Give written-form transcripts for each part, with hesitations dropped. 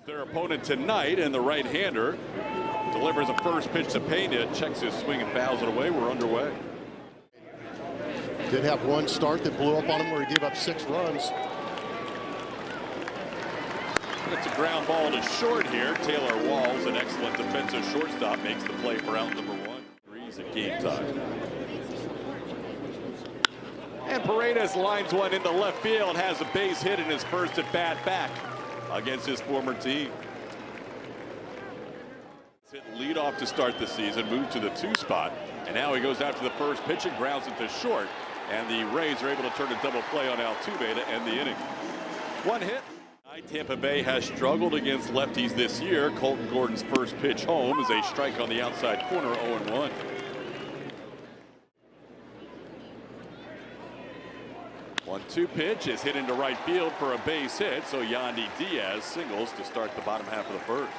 Their opponent tonight, and the right-hander delivers a first pitch to Pena, checks his swing and fouls it away. We're underway. Did have one start that blew up on him where he gave up 6 runs. It's a ground ball to short here. Taylor Walls, an excellent defensive shortstop, makes the play for out number 1. Threes at game time. And Paredes lines one into left field, has a base hit in his first at bat back against his former team. Hit leadoff to start the season, moved to the 2 spot, and now he goes out to the first pitch and grounds it to short. And the Rays are able to turn a double play on Altuve to end the inning. 1 hit. Tampa Bay has struggled against lefties this year. Colton Gordon's first pitch home is a strike on the outside corner, 0-1. One-two pitch is hit into right field for a base hit, so Yandy Diaz singles to start the bottom half of the first.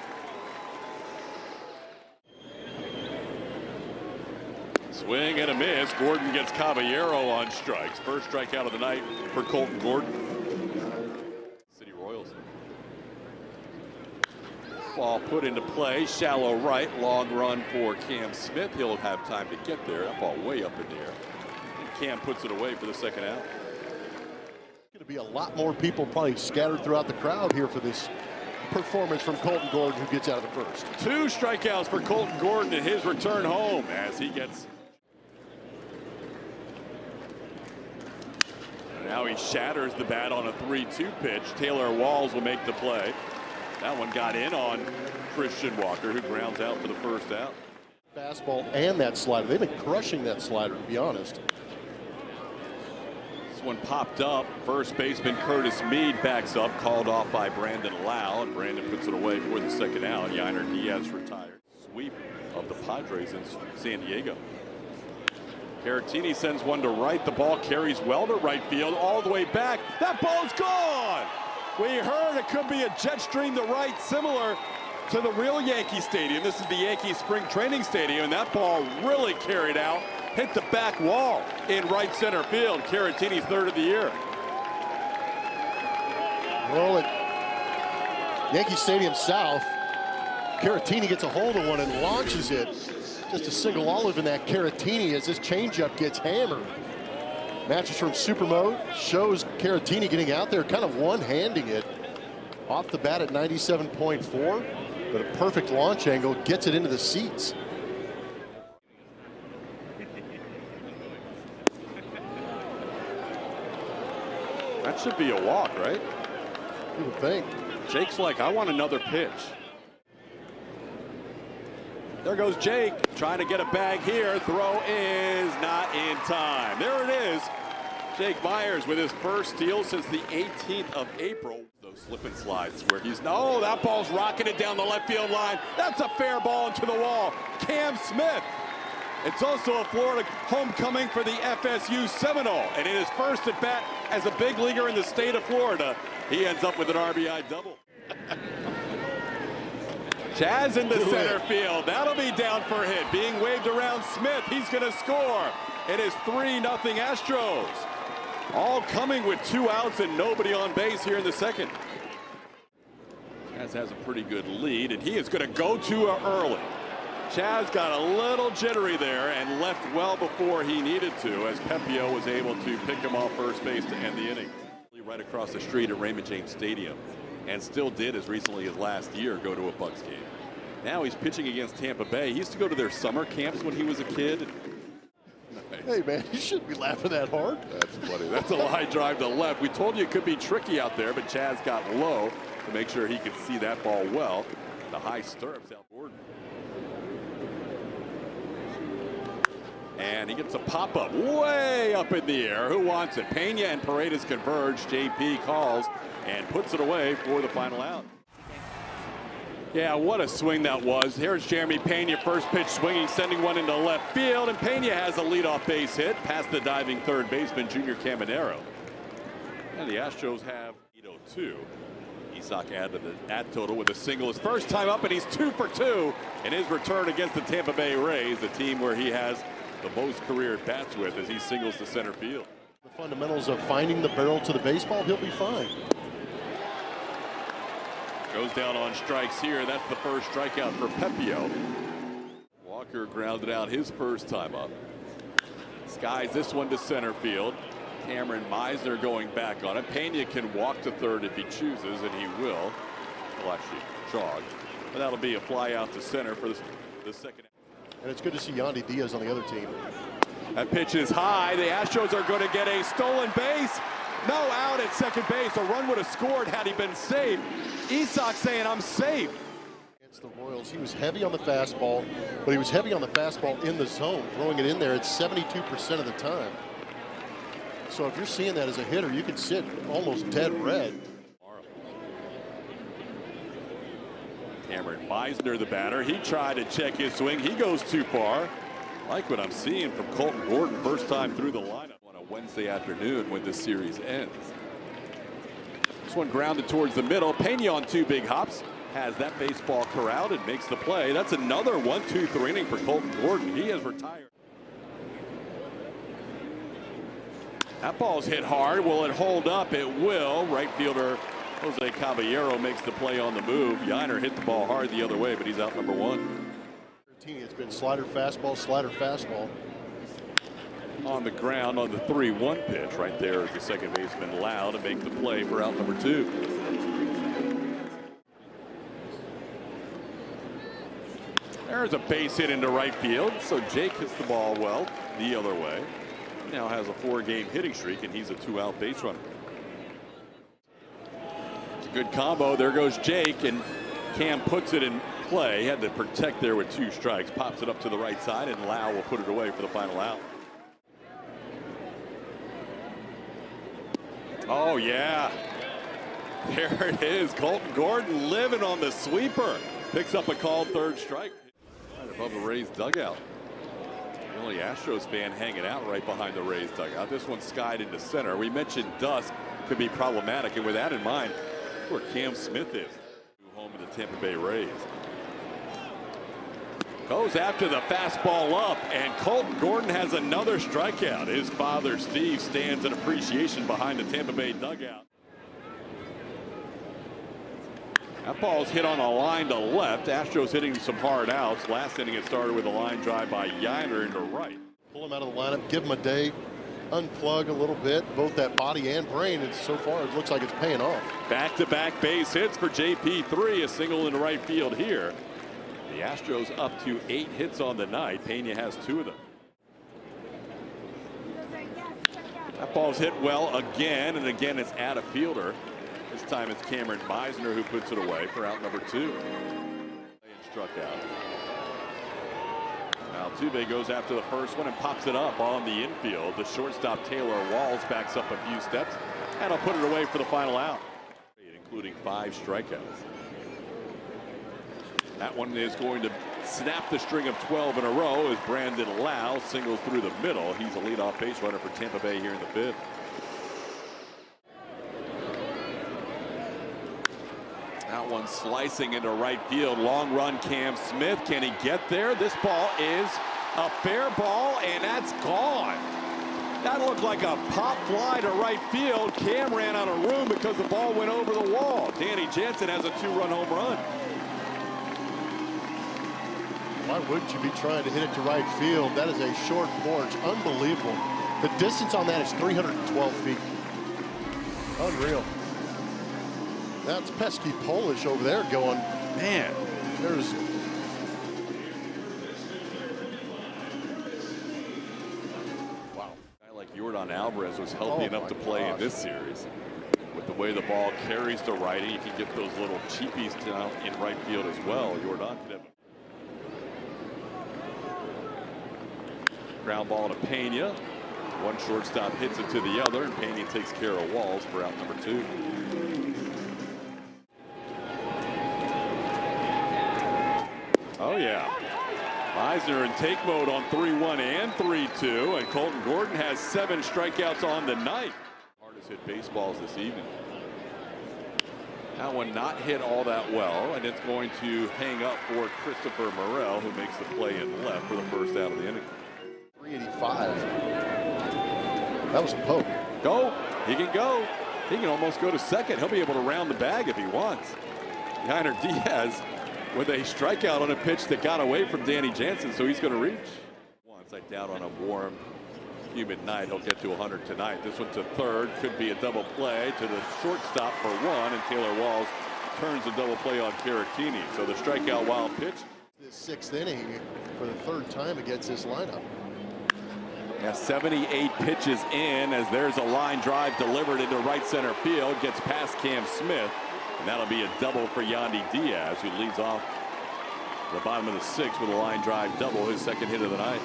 Swing and a miss. Gordon gets Caballero on strikes. First strikeout of the night for Colton Gordon. City Royals. Ball put into play, shallow right, long run for Cam Smith. He'll have time to get there. That ball way up in the air. And Cam puts it away for the second out. Going to be a lot more people probably scattered throughout the crowd here for this performance from Colton Gordon, who gets out of the first. 2 strikeouts for Colton Gordon in his return home as he gets. Now he shatters the bat on a 3-2 pitch. Taylor Walls will make the play. That one got in on Christian Walker, who grounds out for the first out. Fastball and that slider. They've been crushing that slider, to be honest. This one popped up. First baseman Curtis Mead backs up, called off by Brandon Lau, and Brandon puts it away for the second out. Yainer Diaz retired. Sweep of the Padres in San Diego. Caratini sends one to right. The ball carries well to right field, all the way back. That ball's gone! We heard it could be a jet stream to right, similar to the real Yankee Stadium. This is the Yankee Spring Training Stadium, and that ball really carried out, hit the back wall in right center field. Caratini's third of the year. Well, at Yankee Stadium South, Caratini gets a hold of one and launches it. Just a single olive in that Caratini as this changeup gets hammered. Matches from super mode, shows Caratini getting out there, kind of one-handing it. Off the bat at 97.4, but a perfect launch angle, gets it into the seats. That should be a walk, right? You would think. Jake's like, I want another pitch. There goes Jake, trying to get a bag here. Throw is not in time. There it is. Jake Myers with his first steal since the 18th of April. Those slip and slides where he's, no, that ball's rocketed down the left field line. That's a fair ball into the wall. Cam Smith. It's also a Florida homecoming for the FSU Seminole. And in his first at bat as a big leaguer in the state of Florida, he ends up with an RBI double. Chaz into center field. That'll be down for a hit. Being waved around Smith. He's going to score. It is 3-0 Astros. All coming with 2 outs and nobody on base here in the second. Chaz has a pretty good lead, and he is going to go to early. Chaz got a little jittery there and left well before he needed to, as Pepio was able to pick him off first base to end the inning. Right across the street at Raymond James Stadium, and still did as recently as last year go to a Bucs game. Now he's pitching against Tampa Bay. He used to go to their summer camps when he was a kid. Nice. Hey man, you shouldn't be laughing that hard. That's funny. That's a line drive to left. We told you it could be tricky out there, but Chaz got low to make sure he could see that ball well. The high stirrups out Gordon. And he gets a pop-up way up in the air. Who wants it? Pena and Paredes converge. JP calls and puts it away for the final out. Yeah, what a swing that was. Here's Jeremy Pena, first pitch swinging, sending one into left field, and Pena has a leadoff base hit past the diving third baseman, Junior Caminero. And the Astros have 8-2. Isak added the at total with a single his first time up, and he's 2 for 2 in his return against the Tampa Bay Rays, the team where he has the most career at bats with as he singles to center field. The fundamentals of finding the barrel to the baseball, he'll be fine. Goes down on strikes here. That's the first strikeout for Pepio. Walker grounded out his first time up. Skies this one to center field. Cameron Meisner going back on it. Pena can walk to third if he chooses, and he will. He'll actually jog. But that'll be a fly out to center for the second. And it's good to see Yandy Diaz on the other team. That pitch is high. The Astros are going to get a stolen base. No out at second base. A run would have scored had he been safe. Isak saying, I'm safe. Against the Royals, he was heavy on the fastball, but he was heavy on the fastball in the zone, throwing it in there at 72% of the time. So if you're seeing that as a hitter, you can sit almost dead red. Cameron Meisner, the batter. He tried to check his swing. He goes too far. Like what I'm seeing from Colton Gordon, first time through the lineup on a Wednesday afternoon when this series ends. This one grounded towards the middle. Pena on 2 big hops. Has that baseball corralled and makes the play. That's another 1-2-3 inning for Colton Gordon. He has retired. That ball's hit hard. Will it hold up? It will. Right fielder Jose Caballero makes the play on the move. Yiner hit the ball hard the other way, but he's out number 1. It's been slider, fastball, slider, fastball. On the ground on the 3-1 pitch. Right there is the second baseman Lau to make the play for out number 2. There's a base hit into right field. So Jake hits the ball well the other way. Now has a 4-game hitting streak, and he's a 2-out base runner. It's a good combo. There goes Jake, and Cam puts it in play. Had to protect there with 2 strikes. Pops it up to the right side, and Lau will put it away for the final out. Oh, yeah. There it is. Colton Gordon living on the sweeper. Picks up a called third strike. Right above the Rays dugout. The only Astros fan hanging out right behind the Rays dugout. This one skied into center. We mentioned dusk could be problematic, and with that in mind, where Cam Smith is. Home of the Tampa Bay Rays. Goes after the fastball up, and Colton Gordon has another strikeout. His father, Steve, stands in appreciation behind the Tampa Bay dugout. That ball's hit on a line to left. Astros hitting some hard outs. Last inning it started with a line drive by Yiner into right. Pull him out of the lineup, give him a day, unplug a little bit, both that body and brain, and so far it looks like it's paying off. Back-to-back base hits for JP3, a single into right field here. The Astros up to 8 hits on the night. Pena has 2 of them. That ball's hit well again, and again it's at a fielder. This time it's Cameron Meisner who puts it away for out number 2. And struck out. Altuve goes after the first one and pops it up on the infield. The shortstop Taylor Walls backs up a few steps, and I'll put it away for the final out, including 5 strikeouts. That one is going to snap the string of 12 in a row as Brandon Lau singles through the middle. He's a leadoff base runner for Tampa Bay here in the 5th. That one slicing into right field. Long run, Cam Smith. Can he get there? This ball is a fair ball, and that's gone. That looked like a pop fly to right field. Cam ran out of room because the ball went over the wall. Danny Jansen has a 2-run home run. Why wouldn't you be trying to hit it to right field? That is a short porch. Unbelievable. The distance on that is 312 feet. Unreal. That's pesky Polish over there going, man, there's... Wow. A guy like Yordan Alvarez was healthy enough to play in this series. With the way the ball carries to righty, you can get those little cheapies down in right field as well. Yordan could have ground ball to Pena. One shortstop hits it to the other, and Pena takes care of Walls for out number 2. Oh yeah. Meisner in take mode on 3-1 and 3-2, and Colton Gordon has 7 strikeouts on the night. Hardest hit baseballs this evening. That one not hit all that well, and it's going to hang up for Christopher Morel, who makes the play in left for the first out of the inning. 385. That was a poke. Go. He can go. He can almost go to second. He'll be able to round the bag if he wants. Yainer Diaz with a strikeout on a pitch that got away from Danny Jansen, so he's going to reach. Once I doubt on a warm, humid night, he'll get to 100 tonight. This one to third, could be a double play to the shortstop for one, and Taylor Walls turns a double play on Caratini. So the strikeout wild pitch. This sixth inning for the third time against this lineup. Yeah, 78 pitches in as there's a line drive delivered into right center field, gets past Cam Smith, and that'll be a double for Yandy Diaz, who leads off the bottom of the sixth with a line drive double, his second hit of the night.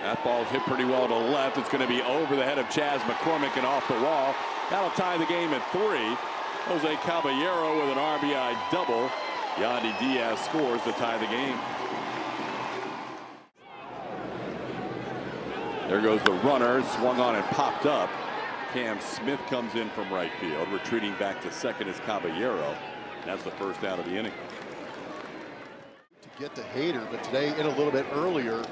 That ball's hit pretty well to the left. It's going to be over the head of Chas McCormick and off the wall. That'll tie the game at 3. Jose Caballero with an RBI double. Yandy Diaz scores to tie the game. There goes the runner, swung on and popped up. Cam Smith comes in from right field. Retreating back to second is Caballero. That's the first out of the inning. To get the Hader, but today in a little bit earlier.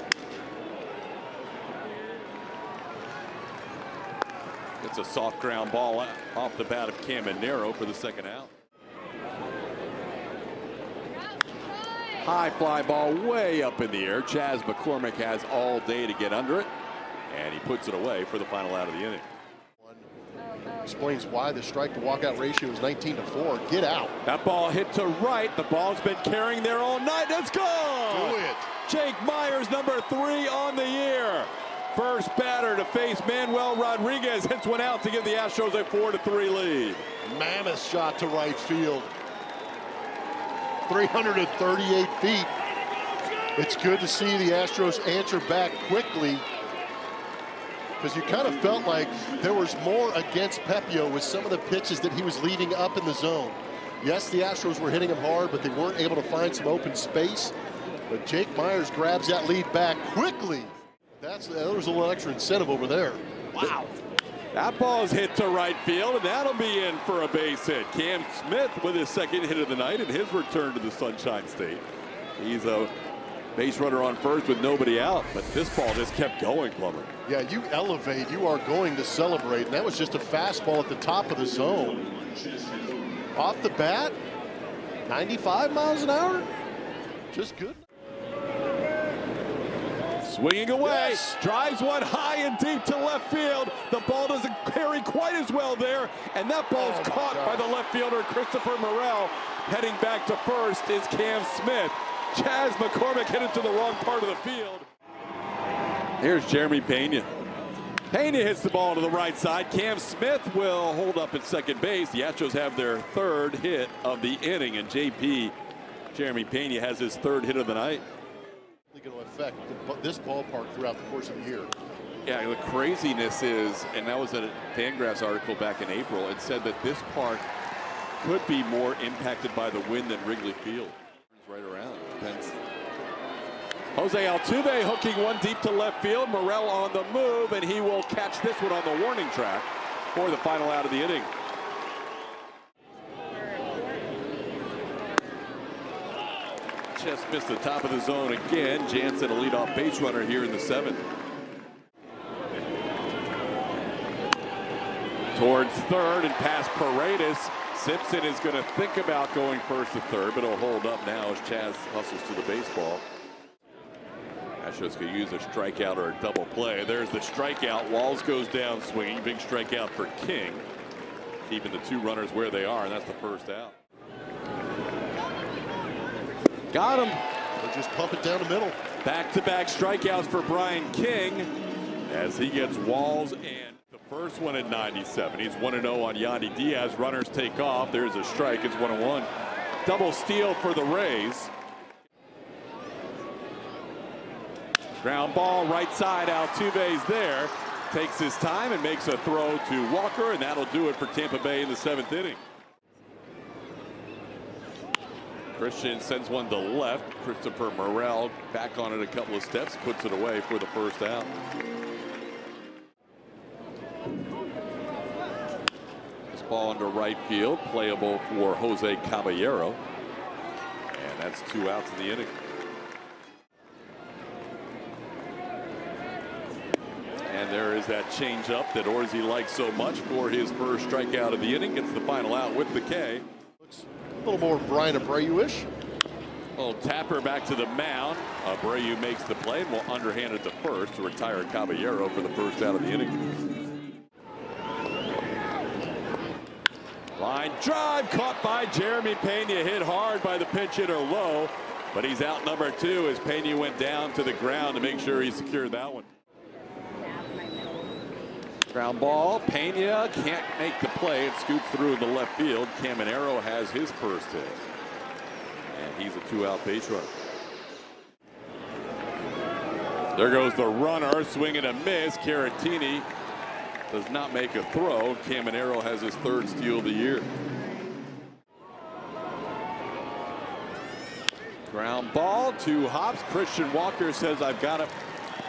It's a soft ground ball off the bat of Caminero for the second out. High fly ball way up in the air. Chas McCormick has all day to get under it, and he puts it away for the final out of the inning. Explains why the strike to walkout ratio is 19-4. Get out. That ball hit to right. The ball's been carrying there all night. It's gone. Do it. Jake Myers, number 3 on the year. First batter to face Manuel Rodriguez, hits one out to give the Astros a 4-3 lead. Mammoth shot to right field. 338 feet. It's good to see the Astros answer back quickly, because you kind of felt like there was more against Pepio with some of the pitches that he was leaving up in the zone. Yes, the Astros were hitting him hard, but they weren't able to find some open space. But Jake Myers grabs that lead back quickly. There was a little extra incentive over there. Wow. That ball is hit to right field, and that'll be in for a base hit. Cam Smith with his second hit of the night and his return to the Sunshine State. He's a base runner on first with nobody out, but this ball just kept going, Plummer. Yeah, you elevate, you are going to celebrate, and that was just a fastball at the top of the zone. Off the bat, 95 miles an hour, just good. Swinging away, yes. Drives one high and deep to left field. The ball doesn't carry quite as well there, and that ball's caught by the left fielder, Christopher Morel. Heading back to first is Cam Smith. Chas McCormick hit it to the wrong part of the field. Here's Jeremy Pena. Pena hits the ball to the right side. Cam Smith will hold up at second base. The Astros have their third hit of the inning, and Jeremy Pena has his third hit of the night. Going to affect this ballpark throughout the course of the year. Yeah, the craziness is, and that was a Fangraphs article back in April, it said that this park could be more impacted by the wind than Wrigley Field. Right around, depends. Jose Altuve hooking one deep to left field. Morel on the move, and he will catch this one on the warning track for the final out of the inning. Just missed the top of the zone again. Jansen, a leadoff base runner here in the 7th. Towards third and past Paredes. Simpson is going to think about going first to third, but he'll hold up now as Chas hustles to the baseball. Astros could use a strikeout or a double play. There's the strikeout. Walls goes down swinging. Big strikeout for King. Keeping the 2 runners where they are, and that's the first out. Got him. They'll just pump it down the middle. Back-to-back strikeouts for Brian King as he gets Walls and the first one at 97. He's 1-0 on Yandy Diaz. Runners take off. There's a strike. It's 1-1. Double steal for the Rays. Ground ball right side. Altuve's there. Takes his time and makes a throw to Walker, and that'll do it for Tampa Bay in the 7th inning. Christian sends one to left. Christopher Morel back on it a couple of steps, puts it away for the first out. This ball under right field, playable for Jose Caballero. And that's 2 outs in the inning. And there is that changeup that Orsi likes so much for his first strikeout of the inning. Gets the final out with the K. Looks a little more Brian Abreu-ish. Little tapper back to the mound. Abreu makes the play and will underhand it to first to retire Caballero for the first out of the inning. Line drive caught by Jeremy Pena, hit hard by the pinch hitter Lowe, but he's out number 2 as Pena went down to the ground to make sure he secured that one. Ground ball, Pena can't make the play. It scoops through in the left field. Caminero has his first hit. And he's a 2-out base runner. There goes the runner, swing and a miss. Caratini does not make a throw. Caminero has his 3rd steal of the year. Ground ball, 2 hops. Christian Walker says, I've got it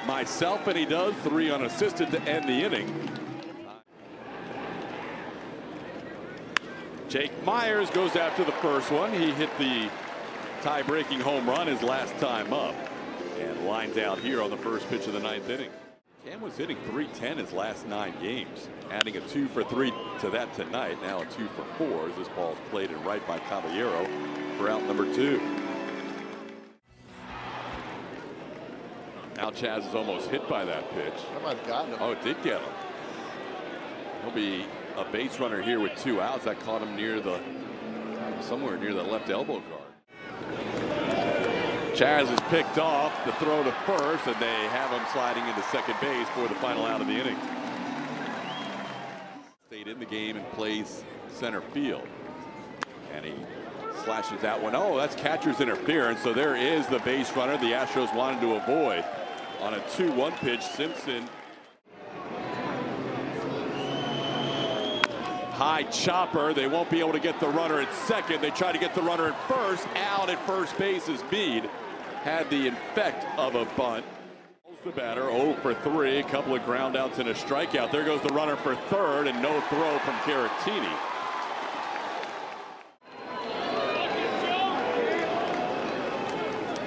myself, and he does. 3 unassisted to end the inning. Jake Myers goes after the first one. He hit the tie-breaking home run his last time up and lines out here on the first pitch of the 9th inning. Cam was hitting .310 his last 9 games, adding a 2 for 3 to that tonight. Now a 2 for 4 as this ball's played in right by Caballero for out number 2. Now Chaz is almost hit by that pitch. That might have gotten him. Oh, it did get him. He'll be a base runner here with 2 outs. That caught him near the somewhere near the left elbow guard. Chaz is picked off the throw to first, and they have him sliding into second base for the final out of the inning. Stayed in the game and plays center field, and he slashes that one. Oh, that's catcher's interference. So there is the base runner the Astros wanted to avoid on a 2-1 pitch. Simpson. High chopper. They won't be able to get the runner at second. They try to get the runner at first. Out at first base as Meade had the effect of a bunt. The batter 0 for 3. A couple of ground outs and a strikeout. There goes the runner for third, and no throw from Caratini.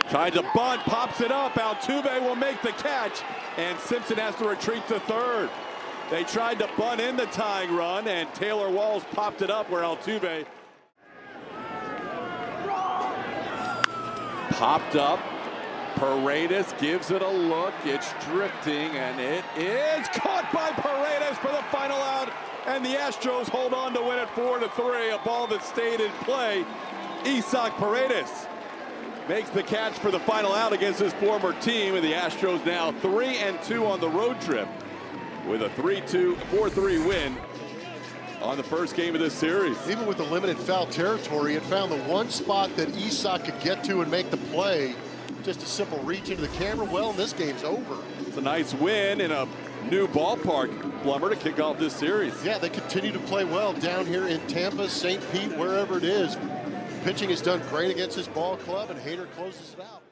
Tried to bunt, pops it up. Altuve will make the catch, and Simpson has to retreat to third. They tried to bunt in the tying run, and Taylor Walls popped it up where Altuve popped up. Paredes gives it a look. It's drifting, and it is caught by Paredes for the final out. And the Astros hold on to win it 4-3. A ball that stayed in play. Isaac Paredes makes the catch for the final out against his former team, and the Astros now 3-2 on the road trip with a 4-3 win on the first game of this series. Even with the limited foul territory, it found the one spot that Isaac could get to and make the play. Just a simple reach into the camera. Well, this game's over. It's a nice win in a new ballpark, Blummer, to kick off this series. Yeah, they continue to play well down here in Tampa, St. Pete, wherever it is. Pitching has done great against this ball club, and Hader closes it out.